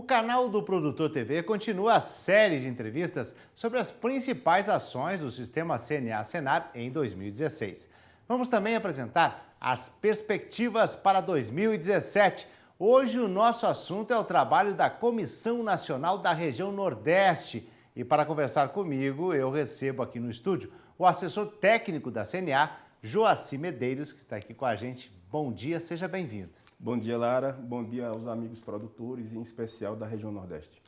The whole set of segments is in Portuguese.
canal do Produtor TV continua a série de entrevistas sobre as principais ações do sistema CNA-Senar em 2016. Vamos também apresentar as perspectivas para 2017. Hoje o nosso assunto é o trabalho da Comissão Nacional da Região Nordeste. E para conversar comigo, eu recebo aqui no estúdio o assessor técnico da CNA, Joaci Medeiros, que está aqui com a gente. Bom dia, seja bem-vindo. Bom dia, Lara. Bom dia aos amigos produtores, em especial da região Nordeste.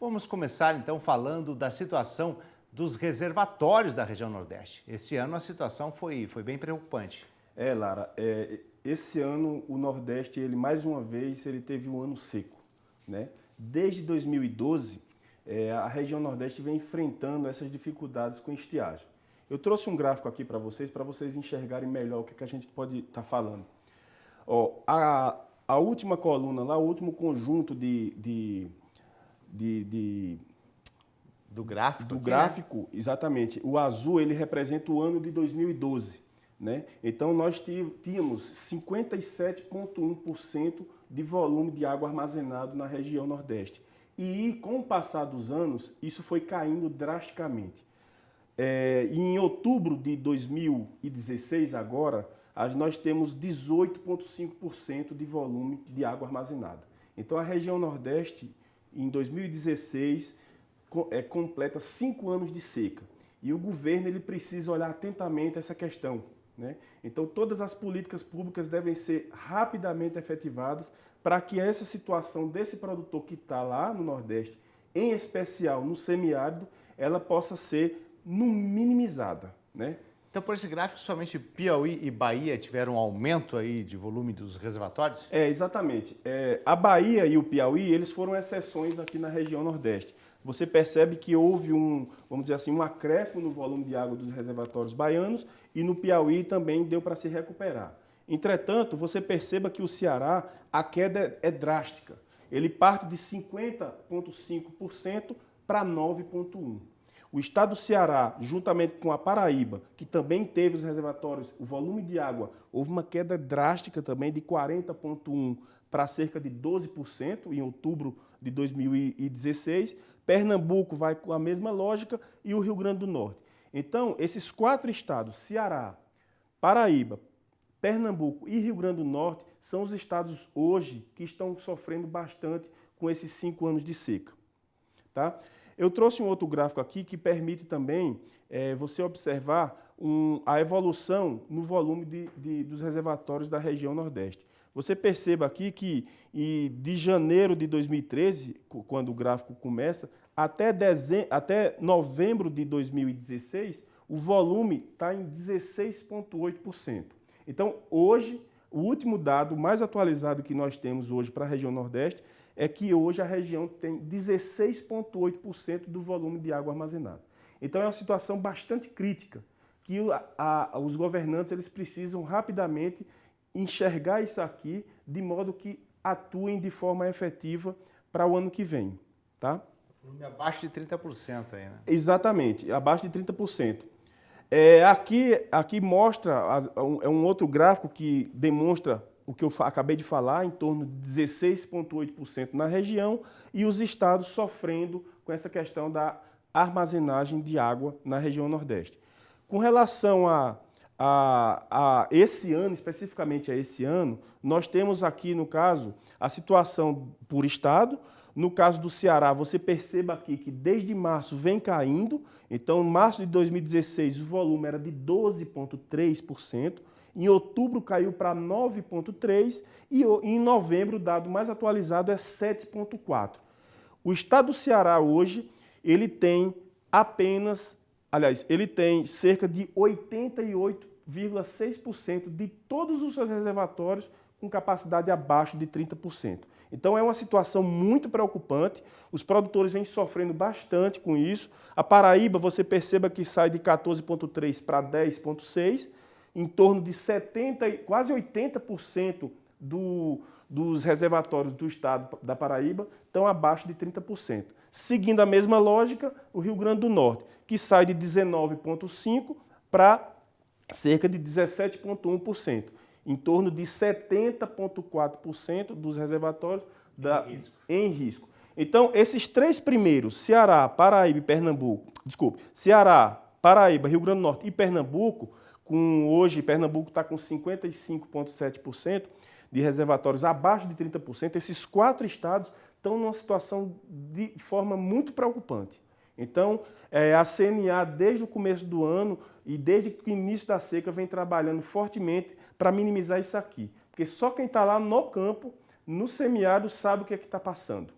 Vamos começar, então, falando da situação dos reservatórios da região Nordeste. Esse ano a situação foi bem preocupante. Lara, esse ano o Nordeste, mais uma vez, ele teve um ano seco, né? Desde 2012, a região Nordeste vem enfrentando essas dificuldades com estiagem. Eu trouxe um gráfico aqui para vocês enxergarem melhor o que a gente pode estar falando. A última coluna lá, o último conjunto do gráfico? Do gráfico, né? Exatamente. O azul, ele representa o ano de 2012, né? Então, nós tínhamos 57,1% de volume de água armazenado na região Nordeste. E, com o passar dos anos, isso foi caindo drasticamente. Em outubro de 2016, agora, nós temos 18,5% de volume de água armazenada. Então, a região Nordeste, em 2016, completa 5 anos de seca. E o governo ele precisa olhar atentamente essa questão, né? Então, todas as políticas públicas devem ser rapidamente efetivadas para que essa situação desse produtor que está lá no Nordeste, em especial no semiárido, ela possa ser minimizada, né? Então, por esse gráfico, somente Piauí e Bahia tiveram um aumento aí de volume dos reservatórios? Exatamente. A Bahia e o Piauí, eles foram exceções aqui na região Nordeste. Você percebe que houve vamos dizer assim, um acréscimo no volume de água dos reservatórios baianos e no Piauí também deu para se recuperar. Entretanto, você perceba que o Ceará, a queda é drástica. Ele parte de 50,5% para 9,1%. O estado do Ceará, juntamente com a Paraíba, que também teve os reservatórios, o volume de água, houve uma queda drástica também de 40,1% para cerca de 12% em outubro de 2016. Pernambuco vai com a mesma lógica e o Rio Grande do Norte. Então, esses 4 estados, Ceará, Paraíba, Pernambuco e Rio Grande do Norte, são os estados hoje que estão sofrendo bastante com esses 5 anos de seca, tá? Eu trouxe um outro gráfico aqui que permite também você observar a evolução no volume dos reservatórios da região Nordeste. Você perceba aqui que de janeiro de 2013, quando o gráfico começa, até novembro de 2016, o volume está em 16,8%. Então, hoje, o último dado mais atualizado que nós temos hoje para a região Nordeste é que hoje a região tem 16,8% do volume de água armazenada. Então é uma situação bastante crítica, que os governantes eles precisam rapidamente enxergar isso aqui, de modo que atuem de forma efetiva para o ano que vem. Tá? Volume abaixo de 30% aí, né? Exatamente, abaixo de 30%. Aqui mostra, um outro gráfico que demonstra o que eu acabei de falar, em torno de 16,8% na região, e os estados sofrendo com essa questão da armazenagem de água na região Nordeste. Com relação a esse ano, especificamente a esse ano, nós temos aqui, no caso, a situação por estado. No caso do Ceará, você perceba aqui que desde março vem caindo. Então, em março de 2016, o volume era de 12,3%. Em outubro caiu para 9,3% e em novembro o dado mais atualizado é 7,4%. O estado do Ceará hoje, ele tem cerca de 88,6% de todos os seus reservatórios com capacidade abaixo de 30%. Então é uma situação muito preocupante, os produtores vêm sofrendo bastante com isso. A Paraíba, você perceba que sai de 14,3% para 10,6%, em torno de 70%, quase 80% dos reservatórios do estado da Paraíba estão abaixo de 30%. Seguindo a mesma lógica, o Rio Grande do Norte, que sai de 19,5% para cerca de 17,1%. Em torno de 70,4% dos reservatórios em risco. Então, esses três primeiros, Ceará, Paraíba e Pernambuco, Ceará, Paraíba, Rio Grande do Norte e Pernambuco, hoje Pernambuco está com 55,7% de reservatórios abaixo de 30%, esses 4 estados estão numa situação de forma muito preocupante. Então, a CNA, desde o começo do ano e desde o início da seca, vem trabalhando fortemente para minimizar isso aqui. Porque só quem está lá no campo, no semiárido, sabe o que é que está passando.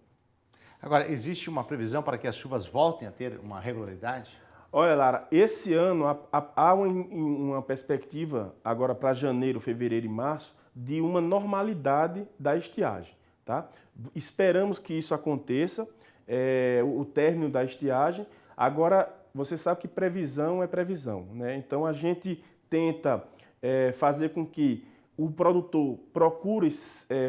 Agora, existe uma previsão para que as chuvas voltem a ter uma regularidade? Olha, Lara, esse ano há uma perspectiva, agora para janeiro, fevereiro e março, de uma normalidade da estiagem. Tá? Esperamos que isso aconteça, o término da estiagem. Agora, você sabe que previsão é previsão, né? Então, a gente tenta fazer com que o produtor procure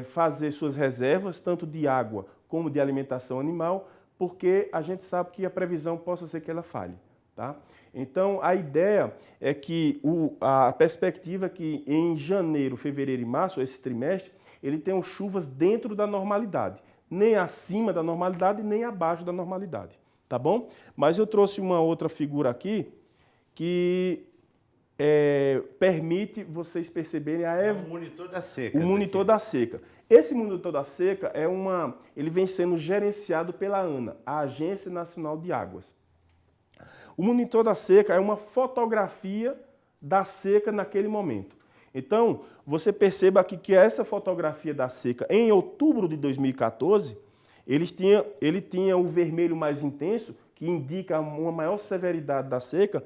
fazer suas reservas, tanto de água como de alimentação animal, porque a gente sabe que a previsão possa ser que ela falhe. Tá? Então, a ideia é que a perspectiva é que em janeiro, fevereiro e março, esse trimestre, ele tenha chuvas dentro da normalidade. Nem acima da normalidade, nem abaixo da normalidade. Tá bom? Mas eu trouxe uma outra figura aqui que permite vocês perceberem o monitor da seca. O monitor da seca. Esse monitor da seca ele vem sendo gerenciado pela ANA, a Agência Nacional de Águas. O monitor da seca é uma fotografia da seca naquele momento. Então, você perceba aqui que essa fotografia da seca, em outubro de 2014, ele tinha o vermelho mais intenso, que indica uma maior severidade da seca,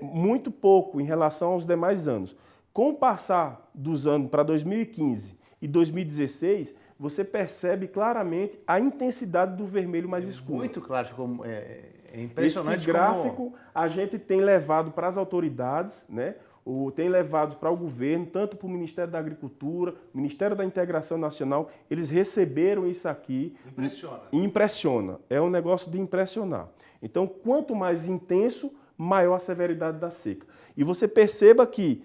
muito pouco em relação aos demais anos. Com o passar dos anos para 2015 e 2016, você percebe claramente a intensidade do vermelho mais escuro. Muito claro, ficou impressionante. Esse gráfico a gente tem levado para as autoridades, né? Tem levado para o governo, tanto para o Ministério da Agricultura, Ministério da Integração Nacional, eles receberam isso aqui. Impressiona. Impressiona. É um negócio de impressionar. Então, quanto mais intenso, maior a severidade da seca. E você perceba que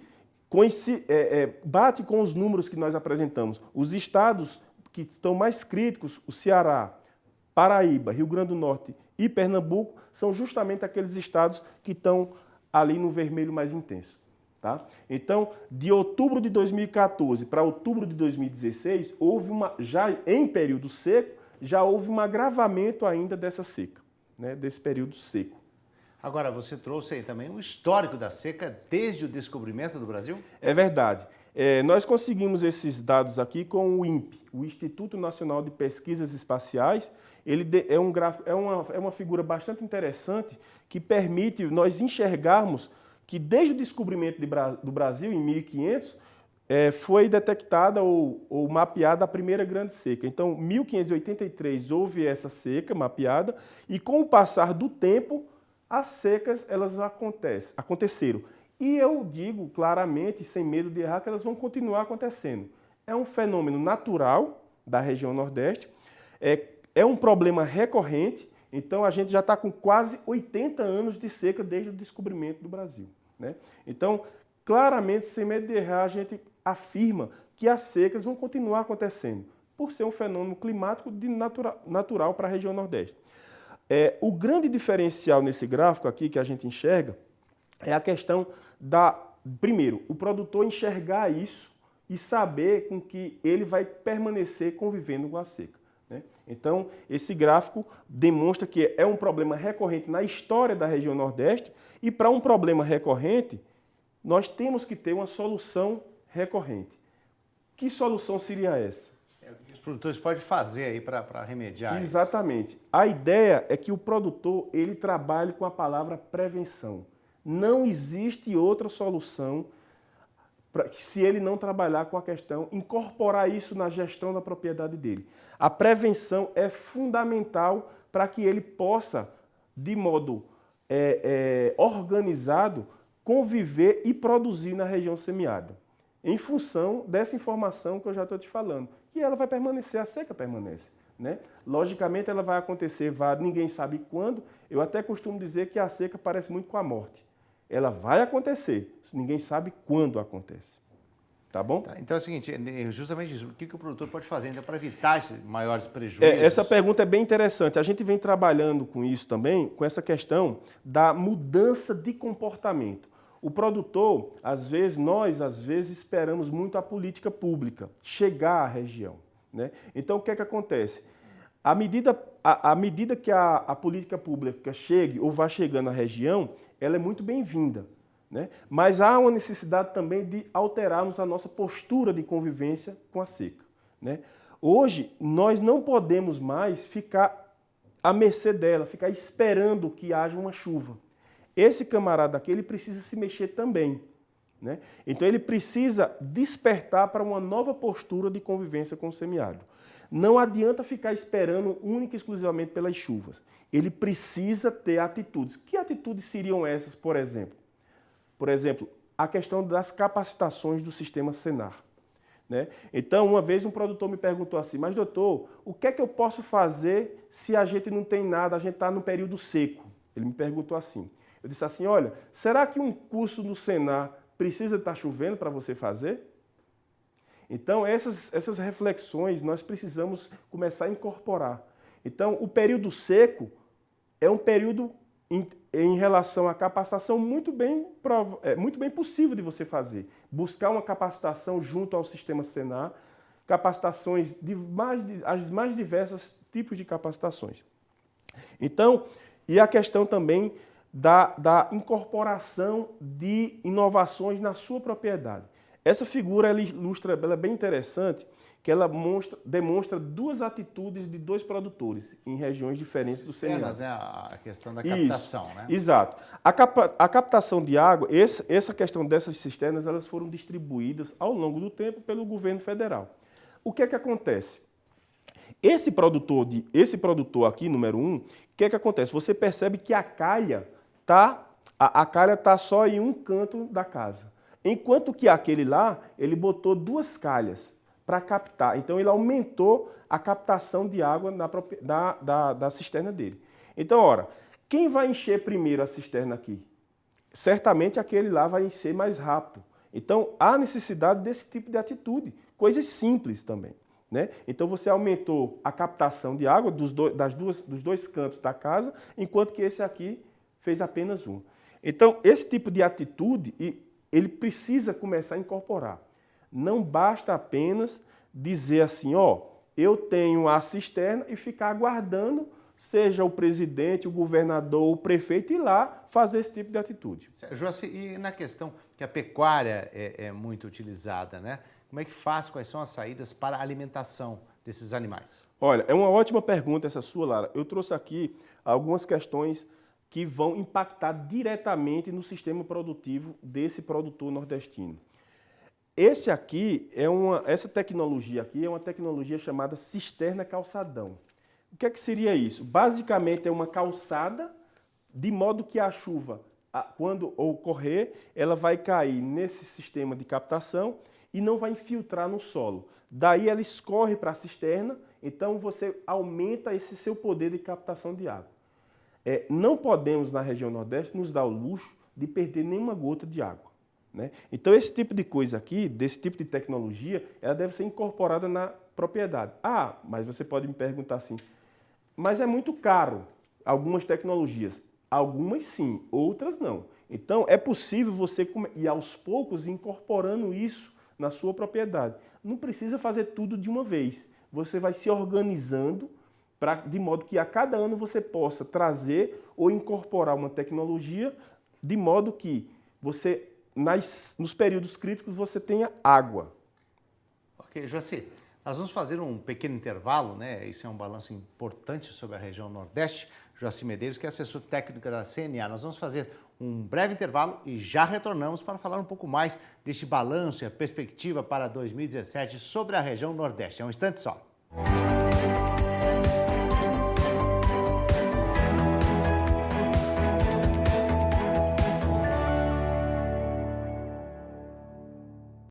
bate com os números que nós apresentamos. Os estados que estão mais críticos, o Ceará, Paraíba, Rio Grande do Norte e Pernambuco, são justamente aqueles estados que estão ali no vermelho mais intenso. Tá? Então, de outubro de 2014 para outubro de 2016, já em período seco, já houve um agravamento ainda dessa seca, né? Desse período seco. Agora, você trouxe aí também um histórico da seca desde o descobrimento do Brasil? É verdade. Nós conseguimos esses dados aqui com o INPE, o Instituto Nacional de Pesquisas Espaciais. Ele é uma figura bastante interessante que permite nós enxergarmos que desde o descobrimento do Brasil, em 1500, foi detectada ou mapeada a primeira grande seca. Então, em 1583 houve essa seca mapeada e com o passar do tempo, as secas elas aconteceram. E eu digo claramente, sem medo de errar, que elas vão continuar acontecendo. É um fenômeno natural da região Nordeste, é um problema recorrente, então a gente já está com quase 80 anos de seca desde o descobrimento do Brasil. Né? Então, claramente, sem medo de errar, a gente afirma que as secas vão continuar acontecendo, por ser um fenômeno climático natural para a região Nordeste. O grande diferencial nesse gráfico aqui que a gente enxerga é a questão primeiro, o produtor enxergar isso e saber com que ele vai permanecer convivendo com a seca. Né? Então, esse gráfico demonstra que é um problema recorrente na história da região Nordeste e para um problema recorrente, nós temos que ter uma solução recorrente. Que solução seria essa? O que os produtores podem fazer aí para remediar isso? Exatamente. A ideia é que o produtor ele trabalhe com a palavra prevenção. Não existe outra solução se ele não trabalhar com a questão, incorporar isso na gestão da propriedade dele. A prevenção é fundamental para que ele possa, de modo organizado, conviver e produzir na região semiárida. Em função dessa informação que eu já estou te falando. Que ela vai permanecer, a seca permanece. Né? Logicamente, ela vai acontecer, ninguém sabe quando. Eu até costumo dizer que a seca parece muito com a morte. Ela vai acontecer, ninguém sabe quando acontece. Tá bom? Tá, então é o seguinte, justamente isso, o que o produtor pode fazer ainda para evitar esses maiores prejuízos? Essa pergunta é bem interessante. A gente vem trabalhando com isso também, com essa questão da mudança de comportamento. O produtor, nós às vezes esperamos muito a política pública chegar à região, né? Então o que é que acontece? À medida que a política pública chegue ou vá chegando à região, ela é muito bem-vinda, né? Mas há uma necessidade também de alterarmos a nossa postura de convivência com a seca, né? Hoje, nós não podemos mais ficar à mercê dela, ficar esperando que haja uma chuva. Esse camarada aqui, ele precisa se mexer também, né? Então, ele precisa despertar para uma nova postura de convivência com o semiárido. Não adianta ficar esperando única e exclusivamente pelas chuvas. Ele precisa ter atitudes. Que atitudes seriam essas, por exemplo? Por exemplo, a questão das capacitações do sistema Senar, né? Então, uma vez um produtor me perguntou assim, mas doutor, o que é que eu posso fazer se a gente não tem nada, a gente está no período seco? Ele me perguntou assim. Eu disse assim, olha, será que um curso no Senar precisa estar chovendo para você fazer? Então, essas reflexões nós precisamos começar a incorporar. Então, o período seco é um período em relação à capacitação muito bem possível de você fazer. Buscar uma capacitação junto ao sistema Senar, capacitações as mais diversas tipos de capacitações. Então, e a questão também da incorporação de inovações na sua propriedade. Essa figura ela é bem interessante, que ela demonstra duas atitudes de dois produtores em regiões diferentes do semiárido. Né? A questão da captação, isso, né? Exato. A captação de água, essa questão dessas cisternas, elas foram distribuídas ao longo do tempo pelo governo federal. O que é que acontece? Esse produtor aqui, número 1, o que é que acontece? Você percebe que a calha está só em um canto da casa. Enquanto que aquele lá, ele botou 2 calhas para captar. Então, ele aumentou a captação de água da cisterna dele. Então, ora, quem vai encher primeiro a cisterna aqui? Certamente aquele lá vai encher mais rápido. Então, há necessidade desse tipo de atitude. Coisas simples também, né? Então, você aumentou a captação de água dos dois cantos da casa, enquanto que esse aqui fez apenas um. Então, esse tipo de atitude, ele precisa começar a incorporar. Não basta apenas dizer assim, ó, eu tenho a cisterna e ficar aguardando, seja o presidente, o governador, o prefeito, ir lá fazer esse tipo de atitude. Joaci, e na questão que a pecuária é muito utilizada, né? Como é que faz? Quais são as saídas para a alimentação desses animais? Olha, é uma ótima pergunta essa sua, Lara. Eu trouxe aqui algumas questões que vão impactar diretamente no sistema produtivo desse produtor nordestino. Essa tecnologia aqui é uma tecnologia chamada cisterna calçadão. O que é que seria isso? Basicamente é uma calçada, de modo que a chuva, quando ocorrer, ela vai cair nesse sistema de captação e não vai infiltrar no solo. Daí ela escorre para a cisterna, então você aumenta esse seu poder de captação de água. Não podemos, na região Nordeste, nos dar o luxo de perder nenhuma gota de água, né? Então, esse tipo de coisa aqui, desse tipo de tecnologia, ela deve ser incorporada na propriedade. Ah, mas você pode me perguntar assim, mas é muito caro algumas tecnologias. Algumas sim, outras não. Então, é possível você ir aos poucos incorporando isso na sua propriedade. Não precisa fazer tudo de uma vez. Você vai se organizando de modo que a cada ano você possa trazer ou incorporar uma tecnologia de modo que você, nos períodos críticos, você tenha água. Ok, Joaci, nós vamos fazer um pequeno intervalo, né? Isso é um balanço importante sobre a região Nordeste. Joaci Medeiros, que é assessor técnico da CNA. Nós vamos fazer um breve intervalo e já retornamos para falar um pouco mais deste balanço e a perspectiva para 2017 sobre a região Nordeste. É um instante só.